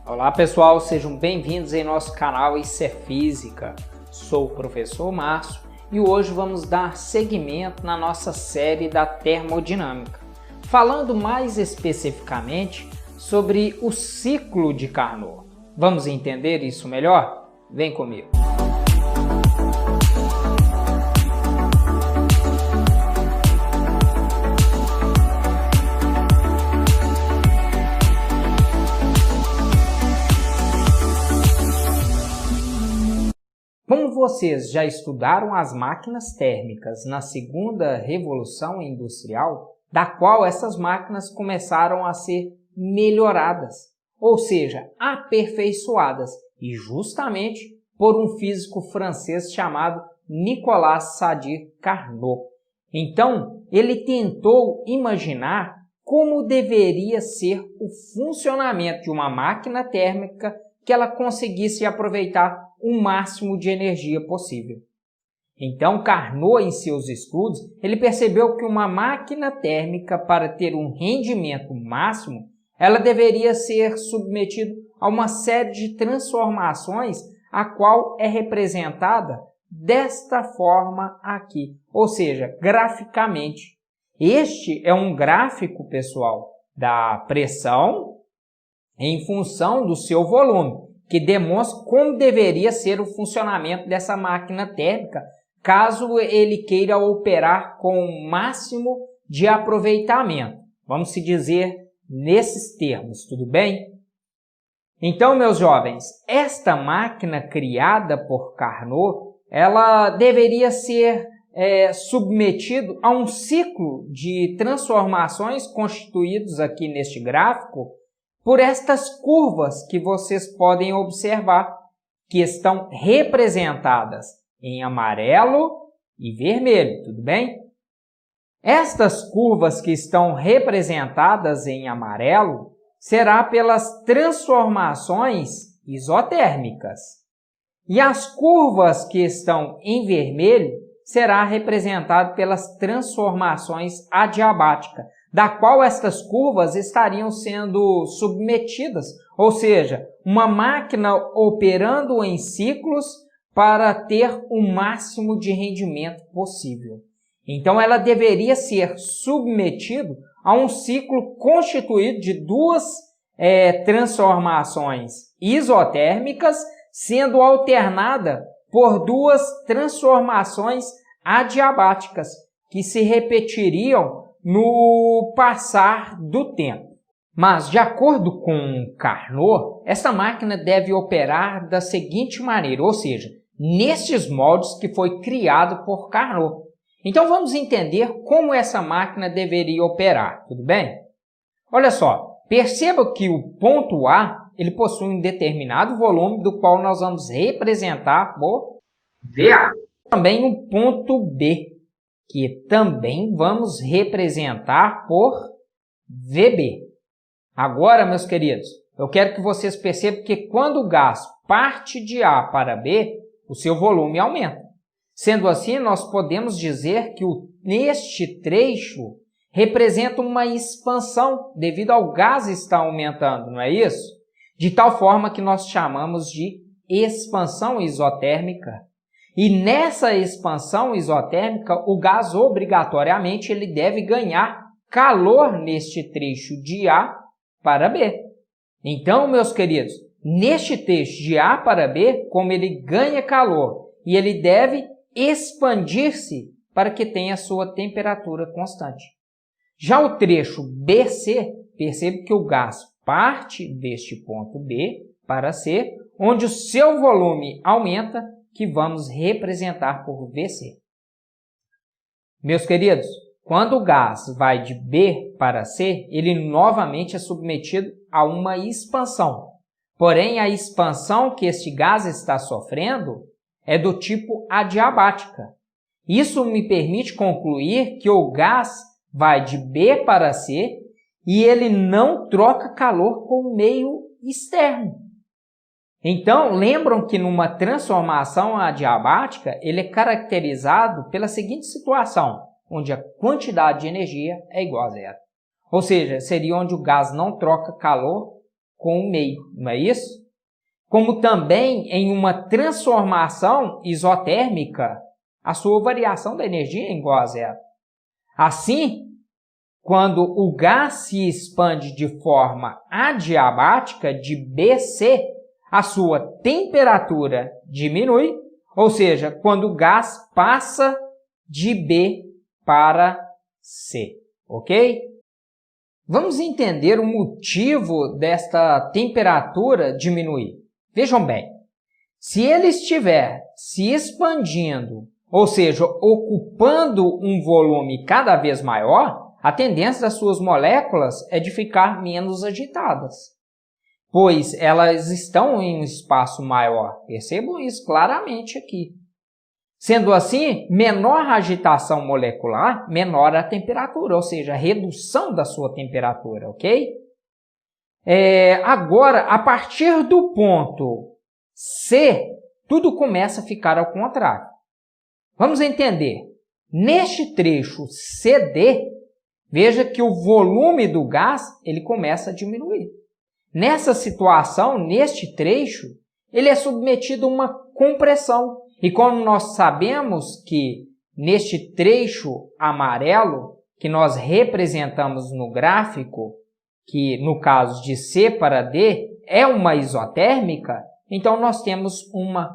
Olá pessoal, sejam bem-vindos em nosso canal Isso é Física. Sou o professor Márcio e hoje vamos dar seguimento na nossa série da termodinâmica, falando mais especificamente sobre o ciclo de Carnot. Vamos entender isso melhor? Vem comigo! Como vocês já estudaram as máquinas térmicas na segunda revolução industrial, da qual essas máquinas começaram a ser melhoradas, ou seja, aperfeiçoadas, e justamente por um físico francês chamado Nicolas Sadir Carnot. Então, ele tentou imaginar como deveria ser o funcionamento de uma máquina térmica que ela conseguisse aproveitar o máximo de energia possível. Então, Carnot, em seus estudos, ele percebeu que uma máquina térmica, para ter um rendimento máximo, ela deveria ser submetida a uma série de transformações, a qual é representada desta forma aqui, ou seja, graficamente. Este é um gráfico, pessoal, da pressão em função do seu volume, que demonstra como deveria ser o funcionamento dessa máquina térmica, caso ele queira operar com o máximo de aproveitamento. Vamos se dizer nesses termos, tudo bem? Então, meus jovens, esta máquina criada por Carnot, ela deveria ser submetido a um ciclo de transformações constituídos aqui neste gráfico por estas curvas que vocês podem observar, que estão representadas em amarelo e vermelho, tudo bem? Estas curvas que estão representadas em amarelo será pelas transformações isotérmicas. E as curvas que estão em vermelho será representado pelas transformações adiabáticas, da qual estas curvas estariam sendo submetidas, ou seja, uma máquina operando em ciclos para ter o máximo de rendimento possível. Então, ela deveria ser submetida a um ciclo constituído de duas transformações isotérmicas, sendo alternada por duas transformações adiabáticas, que se repetiriam no passar do tempo. Mas, de acordo com Carnot, essa máquina deve operar da seguinte maneira, ou seja, nestes moldes que foi criado por Carnot. Então, vamos entender como essa máquina deveria operar, tudo bem? Olha só, perceba que o ponto A ele possui um determinado volume, do qual nós vamos representar por VA. Também um ponto B, que também vamos representar por VB. Agora, meus queridos, eu quero que vocês percebam que quando o gás parte de A para B, o seu volume aumenta. Sendo assim, nós podemos dizer que neste trecho representa uma expansão devido ao gás estar aumentando, não é isso? De tal forma que nós chamamos de expansão isotérmica. E nessa expansão isotérmica, o gás obrigatoriamente ele deve ganhar calor neste trecho de A para B. Então, meus queridos, neste trecho de A para B, como ele ganha calor e ele deve expandir-se para que tenha sua temperatura constante. Já o trecho BC, percebe que o gás parte deste ponto B para C, onde o seu volume aumenta, que vamos representar por VC. Meus queridos, quando o gás vai de B para C, ele novamente é submetido a uma expansão. Porém, a expansão que este gás está sofrendo é do tipo adiabática. Isso me permite concluir que o gás vai de B para C e ele não troca calor com o meio externo. Então, lembram que numa transformação adiabática, ele é caracterizado pela seguinte situação, onde a quantidade de energia é igual a zero. Ou seja, seria onde o gás não troca calor com o meio, não é isso? Como também em uma transformação isotérmica, a sua variação da energia é igual a zero. Assim, quando o gás se expande de forma adiabática de BC, a sua temperatura diminui, ou seja, quando o gás passa de B para C, ok? Vamos entender o motivo desta temperatura diminuir. Vejam bem, se ele estiver se expandindo, ou seja, ocupando um volume cada vez maior, a tendência das suas moléculas é de ficar menos agitadas, pois elas estão em um espaço maior. Percebam isso claramente aqui. Sendo assim, menor a agitação molecular, menor a temperatura, ou seja, a redução da sua temperatura, ok? Agora, a partir do ponto C, tudo começa a ficar ao contrário. Vamos entender. Neste trecho CD, veja que o volume do gás ele começa a diminuir. Nessa situação, neste trecho, ele é submetido a uma compressão. E como nós sabemos que neste trecho amarelo, que nós representamos no gráfico, que no caso de C para D é uma isotérmica, então nós temos uma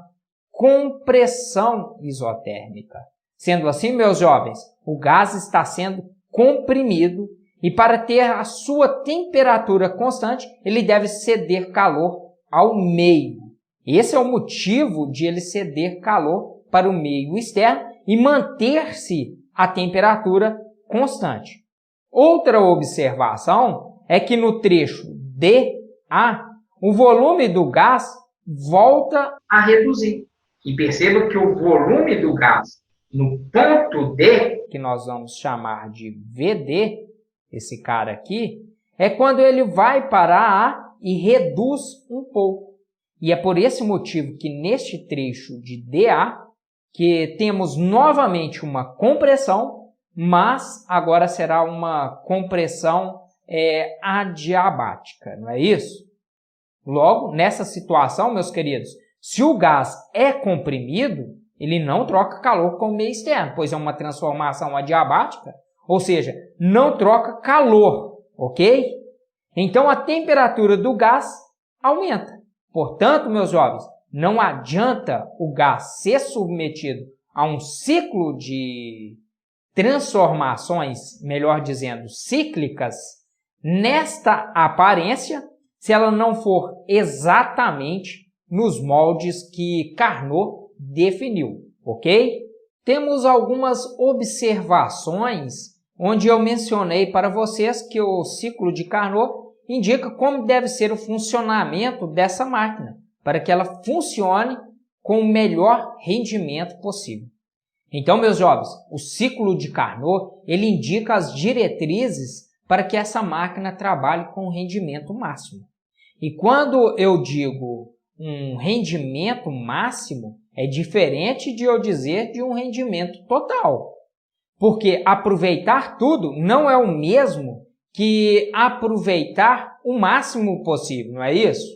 compressão isotérmica. Sendo assim, meus jovens, o gás está sendo comprimido e para ter a sua temperatura constante, ele deve ceder calor ao meio. Esse é o motivo de ele ceder calor para o meio externo e manter-se a temperatura constante. Outra observação é que no trecho DA, o volume do gás volta a reduzir. E perceba que o volume do gás no ponto D, que nós vamos chamar de VD, esse cara aqui, é quando ele vai para A e reduz um pouco. E é por esse motivo que neste trecho de DA, que temos novamente uma compressão, mas agora será uma compressão adiabática, não é isso? Logo, nessa situação, meus queridos, se o gás é comprimido, ele não troca calor com o meio externo, pois é uma transformação adiabática, ou seja, não troca calor, ok? Então, a temperatura do gás aumenta. Portanto, meus jovens, não adianta o gás ser submetido a um ciclo de transformações, melhor dizendo, cíclicas, nesta aparência, se ela não for exatamente nos moldes que Carnot definiu, ok? Temos algumas observações onde eu mencionei para vocês que o ciclo de Carnot indica como deve ser o funcionamento dessa máquina, para que ela funcione com o melhor rendimento possível. Então, meus jovens, o ciclo de Carnot, ele indica as diretrizes para que essa máquina trabalhe com rendimento máximo. E quando eu digo um rendimento máximo, é diferente de eu dizer de um rendimento total. Porque aproveitar tudo não é o mesmo que aproveitar o máximo possível, não é isso?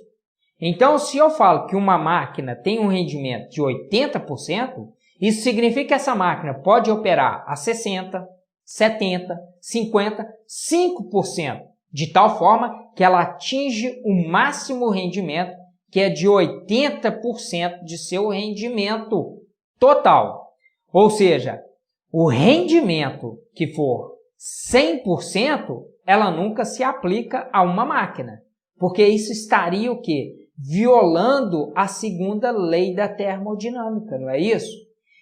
Então, se eu falo que uma máquina tem um rendimento de 80%, isso significa que essa máquina pode operar a 60%, 70%, 50%, 5%, de tal forma que ela atinge o máximo rendimento, que é de 80% de seu rendimento total. Ou seja, o rendimento que for 100%, ela nunca se aplica a uma máquina, porque isso estaria o quê? Violando a segunda lei da termodinâmica, não é isso?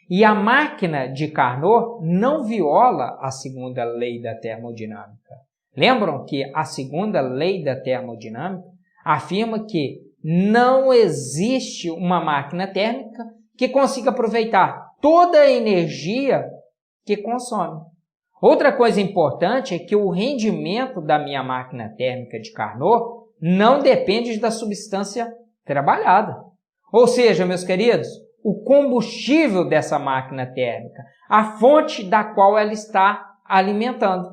E a máquina de Carnot não viola a segunda lei da termodinâmica. Lembram que a segunda lei da termodinâmica afirma que não existe uma máquina térmica que consiga aproveitar toda a energia que consome. Outra coisa importante é que o rendimento da minha máquina térmica de Carnot não depende da substância trabalhada. Ou seja, meus queridos, o combustível dessa máquina térmica, a fonte da qual ela está alimentando.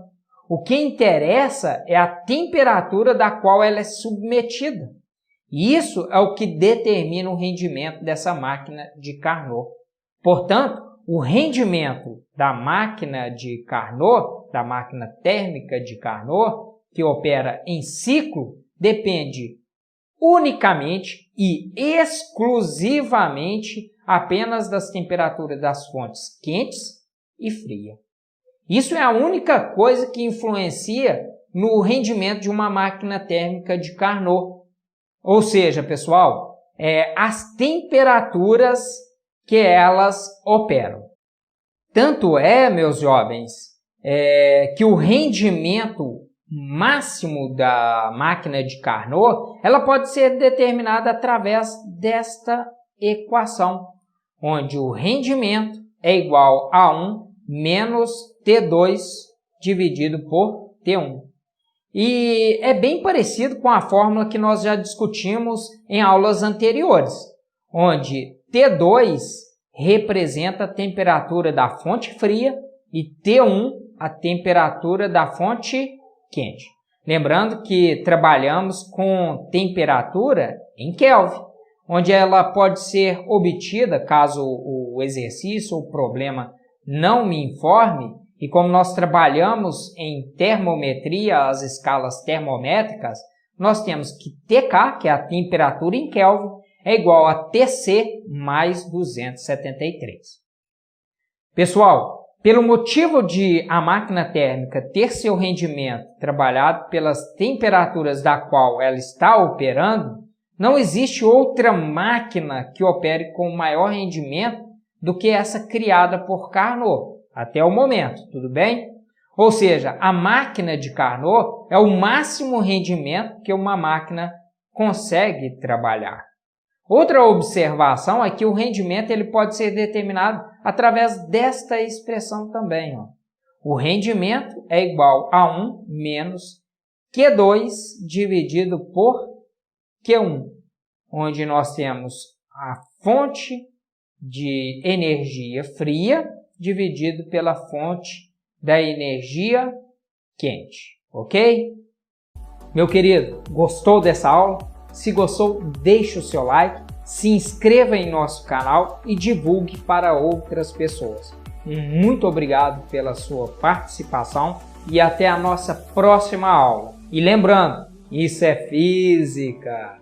O que interessa é a temperatura da qual ela é submetida. E isso é o que determina o rendimento dessa máquina de Carnot. Portanto, o rendimento da máquina de Carnot, da máquina térmica de Carnot, que opera em ciclo, depende unicamente e exclusivamente apenas das temperaturas das fontes quentes e frias. Isso é a única coisa que influencia no rendimento de uma máquina térmica de Carnot. Ou seja, pessoal, as temperaturas que elas operam. Tanto é, meus jovens, que o rendimento máximo da máquina de Carnot, ela pode ser determinada através desta equação, onde o rendimento é igual a 1 menos T2 dividido por T1. E é bem parecido com a fórmula que nós já discutimos em aulas anteriores, onde T2 representa a temperatura da fonte fria e T1 a temperatura da fonte quente. Lembrando que trabalhamos com temperatura em Kelvin, onde ela pode ser obtida caso o exercício ou o problema não me informe, e como nós trabalhamos em termometria, as escalas termométricas, nós temos que TK, que é a temperatura em Kelvin, é igual a TC mais 273. Pessoal, pelo motivo de a máquina térmica ter seu rendimento trabalhado pelas temperaturas da qual ela está operando, não existe outra máquina que opere com maior rendimento do que essa criada por Carnot, até o momento, tudo bem? Ou seja, a máquina de Carnot é o máximo rendimento que uma máquina consegue trabalhar. Outra observação é que o rendimento ele pode ser determinado através desta expressão também. O rendimento é igual a 1 menos Q2 dividido por Q1, onde nós temos a fonte de energia fria dividido pela fonte da energia quente, ok? Meu querido, gostou dessa aula? Se gostou, deixe o seu like, se inscreva em nosso canal e divulgue para outras pessoas. Muito obrigado pela sua participação e até a nossa próxima aula. E lembrando, isso é física!